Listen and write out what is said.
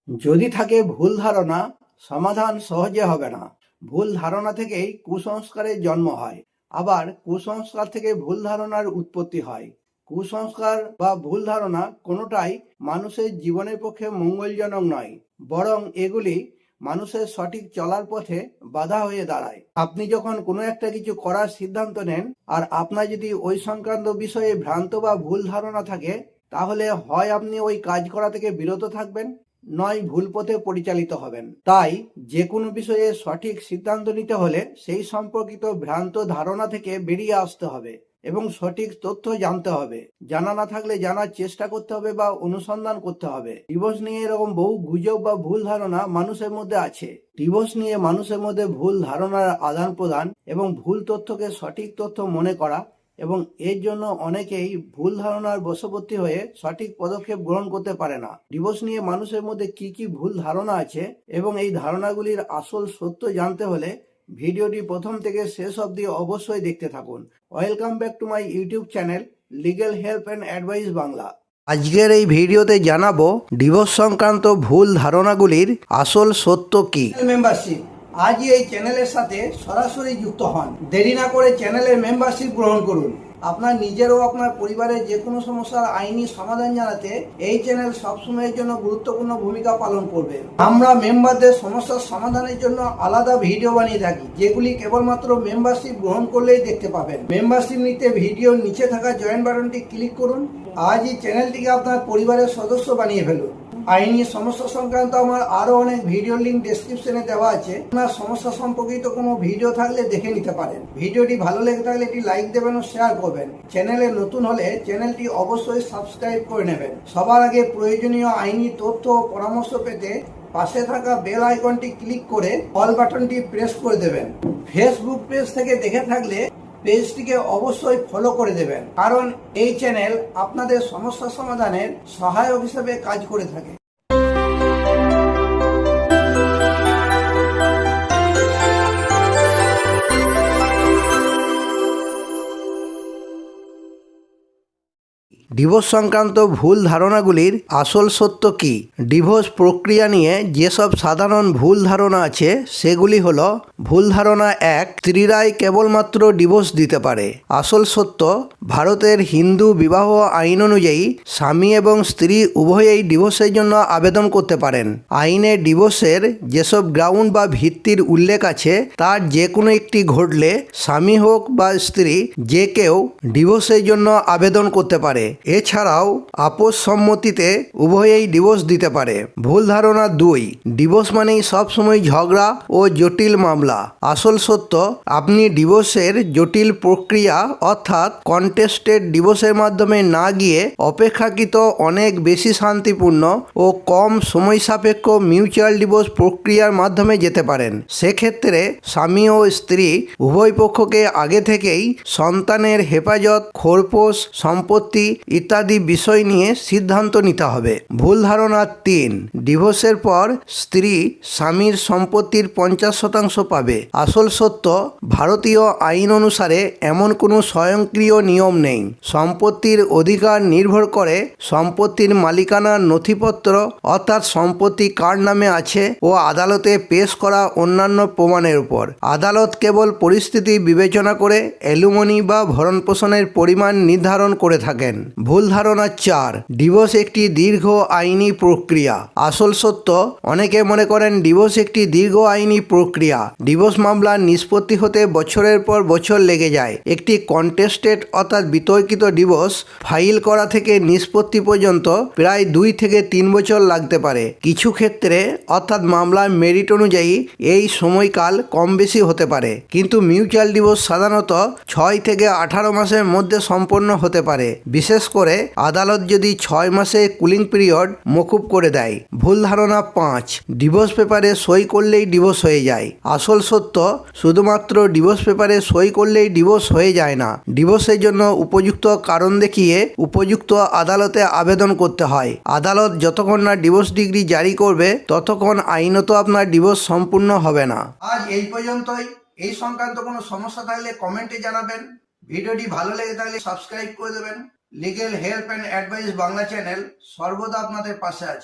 যদি থাকে ভুল ধারণা, সমাধান সহজে হবে না। ভুল ধারণা থেকেই কুসংস্কারের জন্ম হয়, আবার কুসংস্কার থেকে ভুল ধারণার উৎপত্তি হয়। কুসংস্কার বা ভুল ধারণা কোনোটাই মানুষের জীবনের পক্ষে মঙ্গলজনক নয়, বরং এগুলি মানুষের সঠিক চলার পথে বাধা হয়ে দাঁড়ায়। আপনি যখন কোনো একটা কিছু করার সিদ্ধান্ত নেন, আর আপনার যদি ওই সংক্রান্ত বিষয়ে ভ্রান্ত বা ভুল ধারণা থাকে, তাহলে হয় আপনি ওই কাজ করা থেকে বিরত থাকবেন, নয় ভুল পথে পরিচালিত হবেন। তাই যে কোনো বিষয়ে সঠিক সিদ্ধান্ত নিতে হলে সেই সম্পর্কিত ভ্রান্ত ধারণা থেকে বেরিয়ে আসতে হবে এবং সঠিক তথ্য জানতে হবে। জানা না থাকলে জানার চেষ্টা করতে হবে বা অনুসন্ধান করতে হবে। ডিভোর্স নিয়ে এরকম বহু গুজব বা ভুল ধারণা মানুষের মধ্যে আছে। ডিভোর্স নিয়ে মানুষের মধ্যে ভুল ধারণার আদান প্রদান এবং ভুল তথ্যকে সঠিক তথ্য মনে করা, এবং এর জন্য অনেকেই ভুল ধারণার বশবর্তী হয়ে সঠিক পদক্ষেপ গ্রহণ করতে পারে না। ডিভোর্স নিয়ে মানুষের মধ্যে কি কি ভুল ধারণা আছে এবং এই ধারণাগুলির আসল সত্য জানতে হলে ভিডিওটি প্রথম থেকে শেষ অবধি অবশ্যই দেখতে থাকুন। Welcome back to my YouTube channel legal help and advice Bangla. আজকের এই ভিডিওতে জানাবো ডিভোর্স সংক্রান্ত ভুল ধারণাগুলির আসল সত্য কি। মেম্বারশিপ, আজই এই চ্যানেলের সাথে সরাসরি যুক্ত হন। দেরি না করে চ্যানেলের মেম্বারশিপ গ্রহণ করুন। আপনার নিজের ও আপনার পরিবারের যে কোনো সমস্যার আইনি সমাধান জানাতে এই চ্যানেল সবসময়ের জন্য গুরুত্বপূর্ণ ভূমিকা পালন করবে। আমরা মেম্বারদের সমস্যার সমাধানের জন্য আলাদা ভিডিও বানিয়ে থাকি, যেগুলি কেবলমাত্র মেম্বারশিপ গ্রহণ করলেই দেখতে পাবেন। মেম্বারশিপ নিতে ভিডিওর নিচে থাকা জয়েন বাটনটি ক্লিক করুন। আজই চ্যানেলটিকে আপনার পরিবারের সদস্য বানিয়ে ফেলুন। আইনি সমস্যা সংক্রান্ত আমার আরো অনেক ভিডিও লিঙ্ক ডেসক্রিপশনে দেওয়া আছে। আপনার সমস্যা সম্পর্কিত কোনো ভিডিও থাকলে দেখে নিতে পারেন। ভিডিওটি ভালো লেগে থাকলে একটি লাইক দেবেন ও শেয়ার করবেন। চ্যানেলে নতুন হলে চ্যানেলটি অবশ্যই সাবস্ক্রাইব করে নেবেন। সবার আগে প্রয়োজনীয় আইনি তথ্য ও পরামর্শ পেতে পাশে থাকা বেল আইকনটি ক্লিক করে অল বাটনটি প্রেস করে দেবেন। ফেসবুক পেজ থেকে দেখে থাকলে পেজটিকে অবশ্যই ফলো করে দেবেন, কারণ এই চ্যানেল আপনাদের সমস্যা সমাধানের সহায়ক হিসেবে কাজ করে থাকে। ডিভোর্স সংক্রান্ত ভুল ধারণাগুলির আসল সত্য কি? ডিভোর্স প্রক্রিয়া নিয়ে যেসব সাধারণ ভুল ধারণা আছে সেগুলি হলো: ভুল ধারণা 1, স্ত্রীরাই কেবলমাত্র ডিভোর্স দিতে পারে। আসল সত্য: ভারতের হিন্দু বিবাহ আইন অনুযায়ী স্বামী এবং স্ত্রী উভয়েই ডিভোর্সের জন্য আবেদন করতে পারেন। আইনে ডিভোর্সের যেসব গ্রাউন্ড বা ভিত্তির উল্লেখ আছে তার যে কোনো একটি ঘটলে স্বামী হোক বা স্ত্রী যে কেউ ডিভোর্সের জন্য আবেদন করতে পারে। এছাড়াও আপোষ সম্মতিতে উভয়েই ডিভোর্স দিতে পারে। ভুল ধারণা 2, ডিভোর্স মানেই সবসময় ঝগড়া ও জটিল মামলা। আসল সত্য: আপনি ডিভোর্সের জটিল প্রক্রিয়া অর্থাৎ কন্টেস্টেড ডিভোর্সের মাধ্যমে না গিয়ে অপেক্ষাকৃত অনেক বেশি শান্তিপূর্ণ ও কম সময় সাপেক্ষ মিউচুয়াল ডিভোর্স প্রক্রিয়ার মাধ্যমে যেতে পারেন। সেক্ষেত্রে স্বামী ও স্ত্রী উভয় পক্ষকে আগে থেকেই সন্তানের হেফাজত, খোরপোশ, সম্পত্তি ইত্যাদি বিষয় নিয়ে সিদ্ধান্ত নিতে হবে। ভুল ধারণা 3, ডিভোর্সের পর স্ত্রী স্বামীর সম্পত্তির 50% পাবে। আসল সত্য: ভারতীয় আইন অনুসারে এমন কোনো স্বয়ংক্রিয় নিয়ম নেই। সম্পত্তির অধিকার নির্ভর করে সম্পত্তির মালিকানার নথিপত্র অর্থাৎ সম্পত্তি কার নামে আছে ও আদালতে পেশ করা অন্যান্য প্রমাণের উপর। আদালত কেবল পরিস্থিতি বিবেচনা করে অ্যালিমনি বা ভরণপোষণের পরিমাণ নির্ধারণ করে থাকেন। ভুল ধারণা 4, ডিভোর্স একটি দীর্ঘ আইনি প্রক্রিয়া। আসল সত্য: অনেকে মনে করেন ডিভোর্স একটি দীর্ঘ আইনি প্রক্রিয়া। ডিভোর্স মামলার নিষ্পত্তি হতে বছরের পর বছর লেগে যায়। একটি কন্টেস্টেড অর্থাৎ বিতর্কিত ডিভোর্স ফাইল করা থেকে নিষ্পত্তি পর্যন্ত প্রায় 2 থেকে 3 বছর লাগতে পারে। কিছু ক্ষেত্রে অর্থাৎ মামলার মেরিট অনুযায়ী এই সময়কাল কম বেশি হতে পারে, কিন্তু মিউচুয়াল ডিভোর্স সাধারণত 6 থেকে 18 মাসের মধ্যে সম্পন্ন হতে পারে, বিশেষ করে আদালত যদি 6 মাসে কুলিং পিরিয়ড মকুব করে দেয়। ভুল ধারণা 5, ডিভোর্স পেপারে সই করলেই ডিভোর্স হয়ে যায়। আসল সত্য: শুধুমাত্র ডিভোর্স পেপারে সই করলেই ডিভোর্স হয়ে যায় না। ডিভোর্সের জন্য উপযুক্ত কারণ দেখিয়ে উপযুক্ত আদালতে আবেদন করতে হয়। আদালত যতক্ষণ না ডিভোর্স ডিগ্রি জারি করবে ততক্ষণ আইনত আপনার ডিভোর্স সম্পূর্ণ হবে না। আজ এই পর্যন্তই। এই সংক্রান্ত কোনো সমস্যা থাকলে কমেন্টে জানাবেন। ভিডিওটি ভালো লেগে থাকলে সাবস্ক্রাইব করে দেবেন। Legal help and advice Bangla channel সর্বদা আপনাদের পাশে আছে।